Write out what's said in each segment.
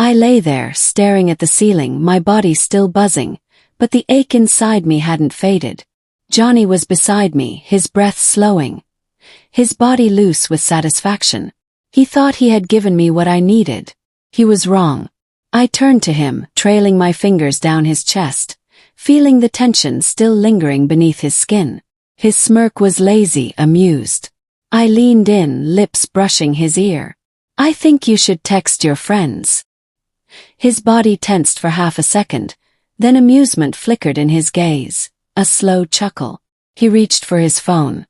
I lay there, staring at the ceiling, my body still buzzing, but the ache inside me hadn't faded. Johnny was beside me, his breath slowing, his body loose with satisfaction. He thought he had given me what I needed. He was wrong. I turned to him, trailing my fingers down his chest, feeling the tension still lingering beneath his skin. His smirk was lazy, amused. I leaned in, lips brushing his ear. "I think you should text your friends." His body tensed for half a second, then amusement flickered in his gaze, a slow chuckle. He reached for his phone.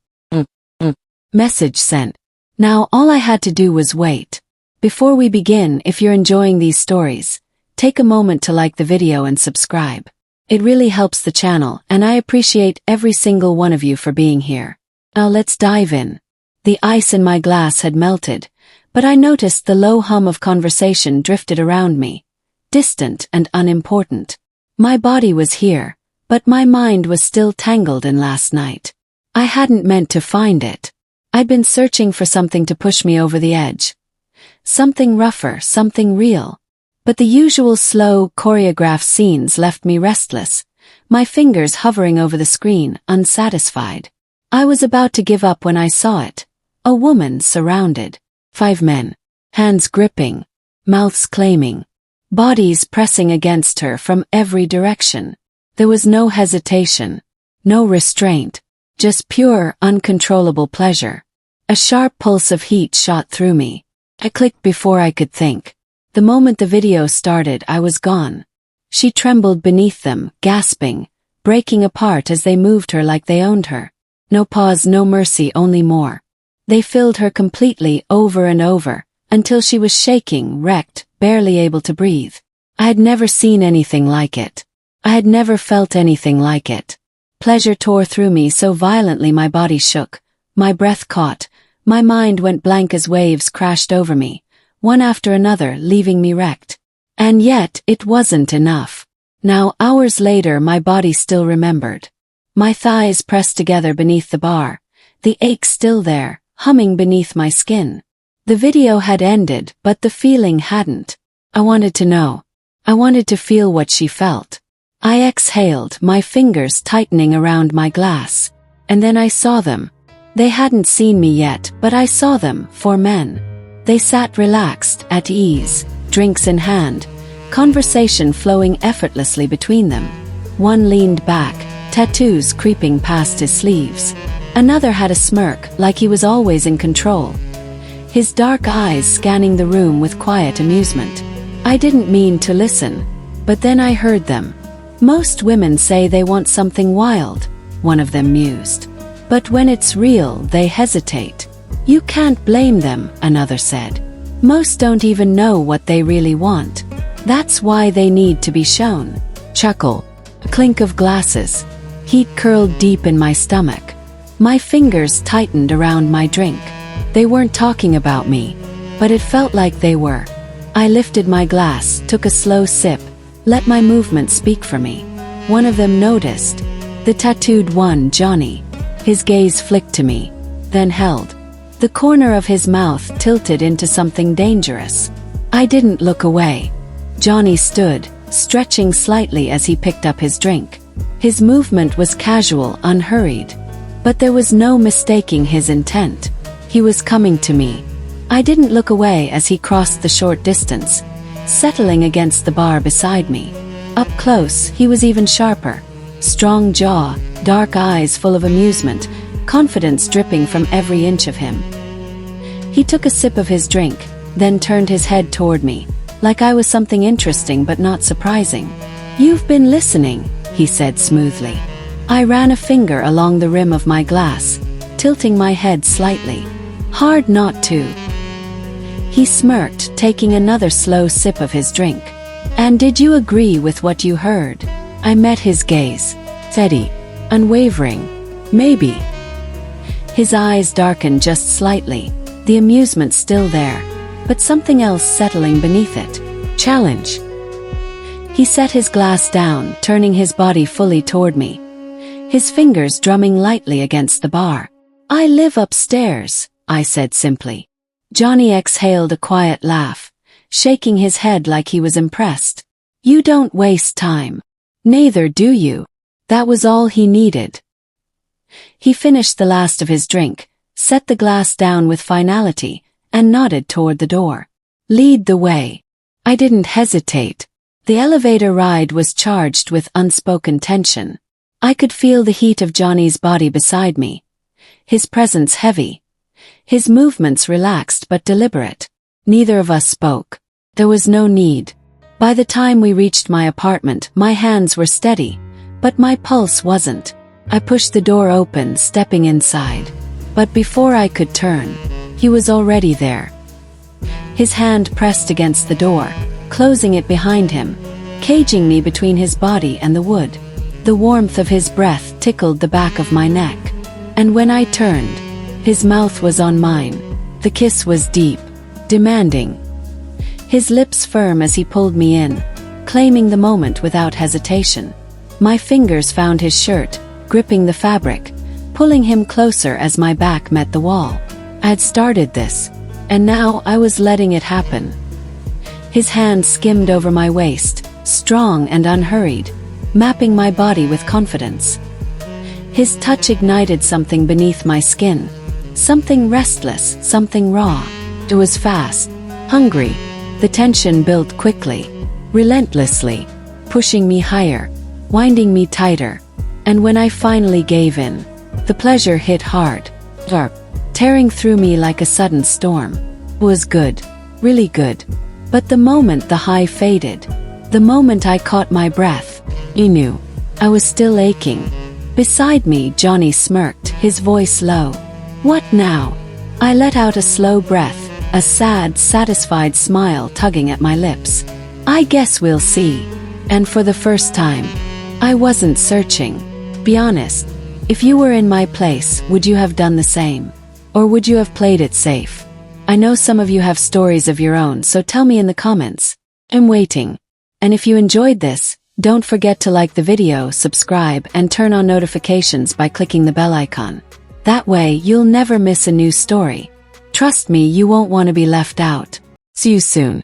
Message sent. Now all I had to do was wait. Before we begin, if you're enjoying these stories, take a moment to like the video and subscribe. It really helps the channel, and I appreciate every single one of you for being here. Now let's dive in. The ice in my glass had melted, but I noticed the low hum of conversation drifted around me, distant and unimportant. My body was here, but my mind was still tangled in last night. I hadn't meant to find it. I'd been searching for something to push me over the edge. Something rougher, something real. But the usual slow, choreographed scenes left me restless, my fingers hovering over the screen, unsatisfied. I was about to give up when I saw it. A woman surrounded. 5 men. Hands gripping. Mouths claiming. Bodies pressing against her from every direction. There was no hesitation. No restraint. Just pure, uncontrollable pleasure. A sharp pulse of heat shot through me. I clicked before I could think. The moment the video started, I was gone. She trembled beneath them, gasping, breaking apart as they moved her like they owned her. No pause, no mercy, only more. They filled her completely, over and over, until she was shaking, wrecked, barely able to breathe. I had never seen anything like it. I had never felt anything like it. Pleasure tore through me so violently my body shook, my breath caught, my mind went blank as waves crashed over me, one after another, leaving me wrecked. And yet, it wasn't enough. Now, hours later, my body still remembered. My thighs pressed together beneath the bar, the ache still there, humming beneath my skin. The video had ended, but the feeling hadn't. I wanted to know. I wanted to feel what she felt. I exhaled, my fingers tightening around my glass. And then I saw them. They hadn't seen me yet, but I saw them, 4 men. They sat relaxed, at ease, drinks in hand, conversation flowing effortlessly between them. One leaned back, tattoos creeping past his sleeves. Another had a smirk, like he was always in control. His dark eyes scanning the room with quiet amusement. I didn't mean to listen, but then I heard them. "Most women say they want something wild," one of them mused. "But when it's real, they hesitate." "You can't blame them," another said. "Most don't even know what they really want. That's why they need to be shown." Chuckle. A clink of glasses. Heat curled deep in my stomach. My fingers tightened around my drink. They weren't talking about me, but it felt like they were. I lifted my glass, took a slow sip, let my movement speak for me. One of them noticed. The tattooed one, Johnny. His gaze flicked to me, then held. The corner of his mouth tilted into something dangerous. I didn't look away. Johnny stood, stretching slightly as he picked up his drink. His movement was casual, unhurried. But there was no mistaking his intent. He was coming to me. I didn't look away as he crossed the short distance, settling against the bar beside me. Up close, he was even sharper. Strong jaw, dark eyes full of amusement, confidence dripping from every inch of him. He took a sip of his drink, then turned his head toward me, like I was something interesting but not surprising. "You've been listening," he said smoothly. I ran a finger along the rim of my glass, tilting my head slightly. "Hard not to." He smirked, taking another slow sip of his drink. "And did you agree with what you heard?" I met his gaze. Steady. Unwavering. "Maybe." His eyes darkened just slightly, the amusement still there, but something else settling beneath it. "Challenge." He set his glass down, turning his body fully toward me, his fingers drumming lightly against the bar. "I live upstairs," I said simply. Johnny exhaled a quiet laugh, shaking his head like he was impressed. "You don't waste time. Neither do you." That was all he needed. He finished the last of his drink, set the glass down with finality, and nodded toward the door. "Lead the way." I didn't hesitate. The elevator ride was charged with unspoken tension. I could feel the heat of Johnny's body beside me, his presence heavy, his movements relaxed but deliberate. Neither of us spoke. There was no need. By the time we reached my apartment, my hands were steady, but my pulse wasn't. I pushed the door open, stepping inside. But before I could turn, he was already there. His hand pressed against the door, closing it behind him, caging me between his body and the wood. The warmth of his breath tickled the back of my neck. And when I turned, his mouth was on mine. The kiss was deep, demanding. His lips firm as he pulled me in, claiming the moment without hesitation. My fingers found his shirt, gripping the fabric, pulling him closer as my back met the wall. I had started this, and now I was letting it happen. His hand skimmed over my waist, strong and unhurried, mapping my body with confidence. His touch ignited something beneath my skin, something restless, something raw. It was fast, hungry. The tension built quickly, relentlessly, pushing me higher, winding me tighter. And when I finally gave in, the pleasure hit hard, tearing through me like a sudden storm. It was good, really good. But the moment the high faded, the moment I caught my breath, he knew. I was still aching. Beside me, Johnny smirked, his voice low. "What now?" I let out a slow breath, a sad, satisfied smile tugging at my lips. "I guess we'll see." And for the first time, I wasn't searching. Be honest, if you were in my place, would you have done the same? Or would you have played it safe? I know some of you have stories of your own, so tell me in the comments. I'm waiting. And if you enjoyed this, don't forget to like the video, subscribe, and turn on notifications by clicking the bell icon. That way, you'll never miss a new story. Trust me, you won't want to be left out. See you soon.